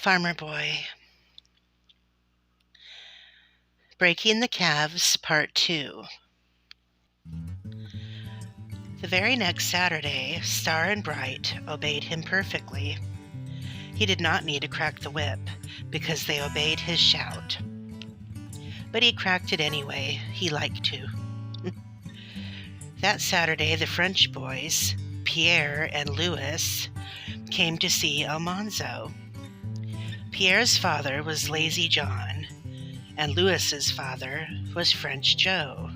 Farmer Boy. Breaking the Calves, Part 2. The very next Saturday, Star and Bright obeyed him perfectly. He did not need to crack the whip, because they obeyed his shout. But he cracked it anyway. He liked to. That Saturday, the French boys, Pierre and Louis, came to see Almanzo. Pierre's father was Lazy John, and Louis's father was French Joe.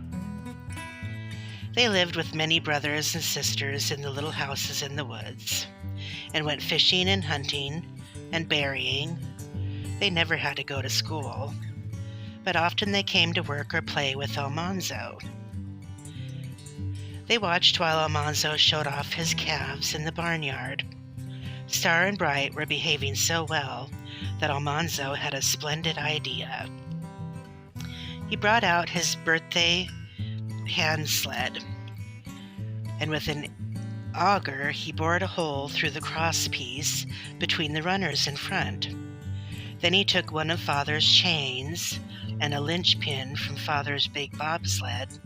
They lived with many brothers and sisters in the little houses in the woods, and went fishing and hunting and berrying. They never had to go to school, but often they came to work or play with Almanzo. They watched while Almanzo showed off his calves in the barnyard. Star and Bright were behaving so well that Almanzo had a splendid idea. He brought out his birthday hand sled, and with an auger he bored a hole through the cross piece between the runners in front. Then he took one of Father's chains and a linchpin from Father's big bobsled,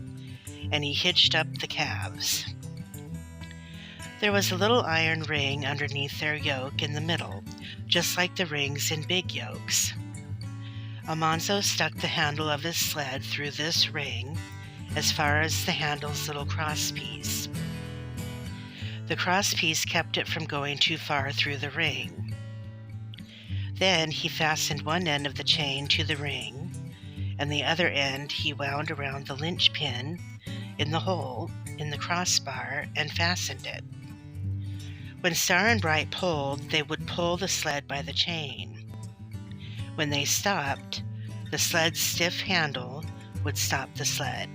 and he hitched up the calves. There was a little iron ring underneath their yoke in the middle, just like the rings in big yokes. Almanzo stuck the handle of his sled through this ring as far as the handle's little crosspiece. The crosspiece kept it from going too far through the ring. Then he fastened one end of the chain to the ring, and the other end he wound around the linchpin in the hole in the crossbar and fastened it. When Star and Bright pulled, they would pull the sled by the chain. When they stopped, the sled's stiff handle would stop the sled.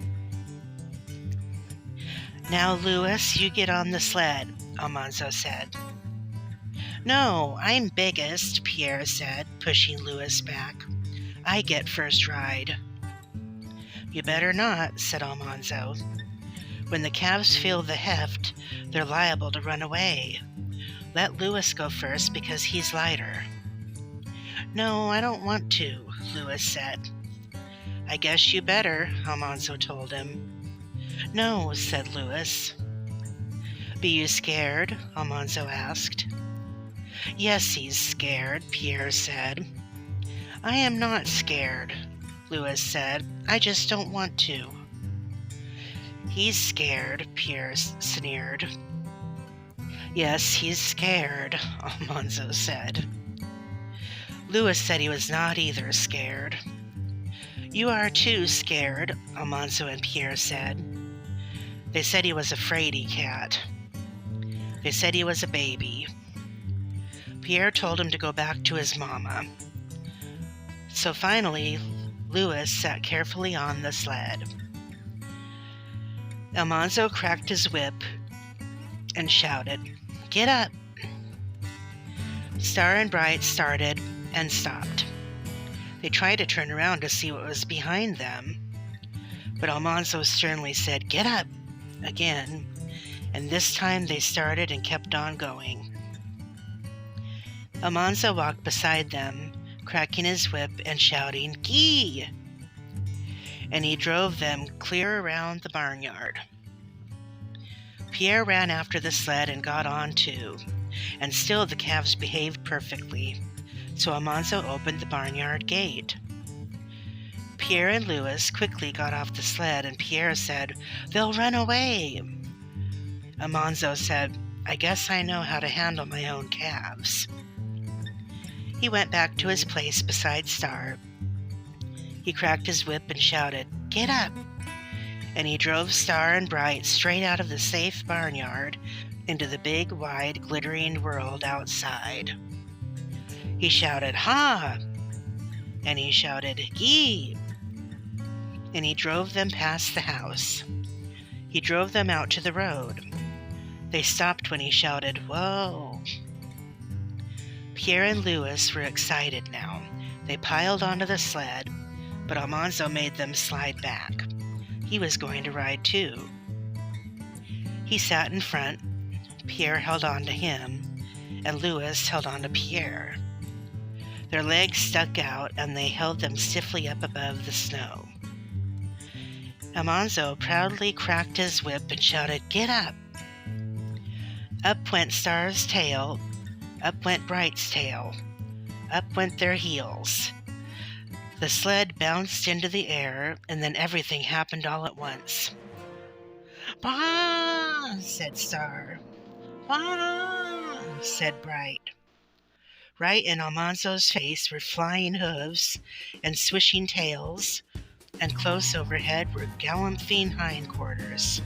"Now, Louis, you get on the sled," Almanzo said. "No, I'm biggest," Pierre said, pushing Louis back. "I get first ride." "You better not," said Almanzo. "When the calves feel the heft, they're liable to run away. Let Louis go first because he's lighter." "No, I don't want to," Louis said. "I guess you better," Almanzo told him. "No," said Louis. "Be you scared?" Almanzo asked. "Yes, he's scared," Pierre said. "I am not scared," Louis said. "I just don't want to." "He's scared," Pierre sneered. "Yes, he's scared," Almanzo said. Louis said he was not either scared. "You are too scared," Almanzo and Pierre said. They said he was a fraidy cat. They said he was a baby. Pierre told him to go back to his mama. So finally, Louis sat carefully on the sled. Almanzo cracked his whip and shouted, "Get up!" Star and Bright started and stopped. They tried to turn around to see what was behind them, but Almanzo sternly said, "Get up!" again, and this time they started and kept on going. Almanzo walked beside them, cracking his whip and shouting, "Gee!" and he drove them clear around the barnyard. Pierre ran after the sled and got on too, and still the calves behaved perfectly, so Almanzo opened the barnyard gate. Pierre and Louis quickly got off the sled, and Pierre said, "They'll run away." Almanzo said, "I guess I know how to handle my own calves." He went back to his place beside Star. He cracked his whip and shouted, "Get up!" and he drove Star and Bright straight out of the safe barnyard into the big, wide, glittering world outside. He shouted, "Ha!" and he shouted, "Gee!" and he drove them past the house. He drove them out to the road. They stopped when he shouted, "Whoa!" Pierre and Louis were excited now. They piled onto the sled, but Almanzo made them slide back. He was going to ride too. He sat in front. Pierre held on to him, and Louis held on to Pierre. Their legs stuck out, and they held them stiffly up above the snow. Almanzo proudly cracked his whip and shouted, "Get up!" Up went Star's tail, up went Bright's tail, up went their heels. The sled bounced into the air, and then everything happened all at once. "Bah!" said Star. "Bah!" said Bright. Right in Almanzo's face were flying hooves and swishing tails, and close overhead were galloping hindquarters.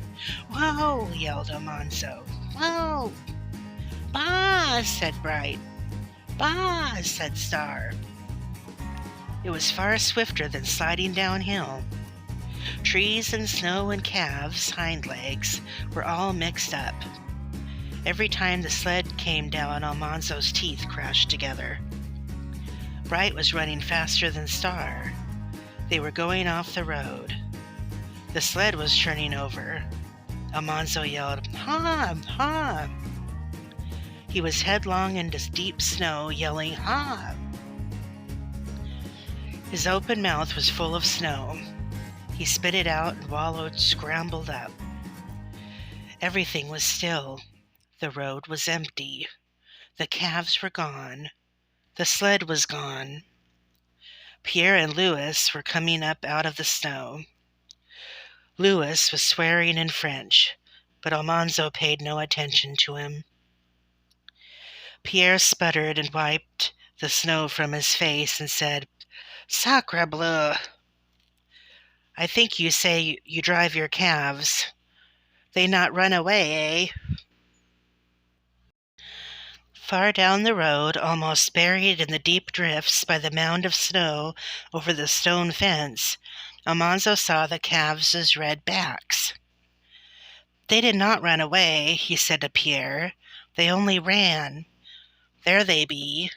"Whoa!" yelled Almanzo. "Whoa!" "Bah!" said Bright. "Bah!" said Star. It was far swifter than sliding downhill. Trees and snow and calves' hind legs were all mixed up. Every time the sled came down, Almanzo's teeth crashed together. Bright was running faster than Star. They were going off the road. The sled was turning over. Almanzo yelled, "Ha! Ha!" He was headlong into deep snow, yelling, "Ha!" His open mouth was full of snow. He spit it out and wallowed, scrambled up. Everything was still. The road was empty. The calves were gone. The sled was gone. Pierre and Louis were coming up out of the snow. Louis was swearing in French, but Almanzo paid no attention to him. Pierre sputtered and wiped the snow from his face and said, "Sacre bleu! I think you say you drive your calves. They not run away, eh?" Far down the road, almost buried in the deep drifts by the mound of snow over the stone fence, Almanzo saw the calves' red backs. "They did not run away," he said to Pierre. "They only ran. There they be."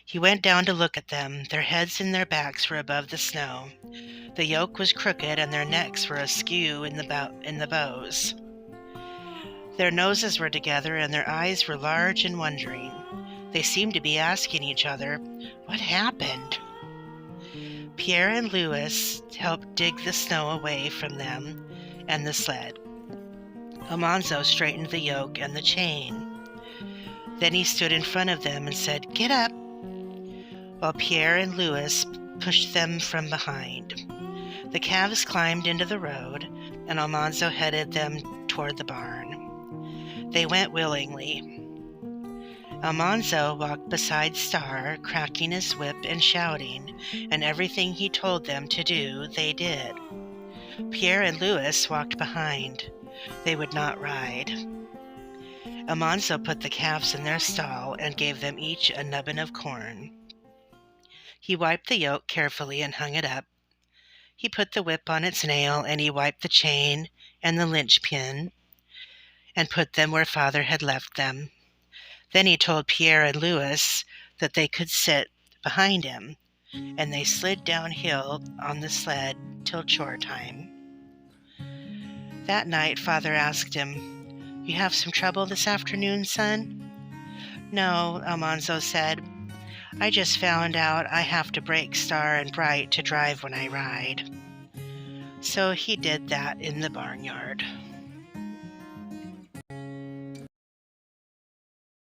He went down to look at them. Their heads and their backs were above the snow. The yoke was crooked, and their necks were askew in the bows. Their noses were together, and their eyes were large and wondering. They seemed to be asking each other, "What happened?" Pierre and Louis helped dig the snow away from them and the sled. Almanzo straightened the yoke and the chain. Then he stood in front of them and said, "Get up," while Pierre and Louis pushed them from behind. The calves climbed into the road, and Almanzo headed them toward the barn. They went willingly. Almanzo walked beside Star, cracking his whip and shouting, and everything he told them to do, they did. Pierre and Louis walked behind. They would not ride. Almanzo put the calves in their stall and gave them each a nubbin of corn. He wiped the yoke carefully and hung it up. He put the whip on its nail, and he wiped the chain and the linchpin and put them where Father had left them. Then he told Pierre and Louis that they could sit behind him, and they slid downhill on the sled till chore time. That night, Father asked him, "You have some trouble this afternoon, son?" "No," Almanzo said. "I just found out I have to break Star and Bright to drive when I ride." So he did that in the barnyard.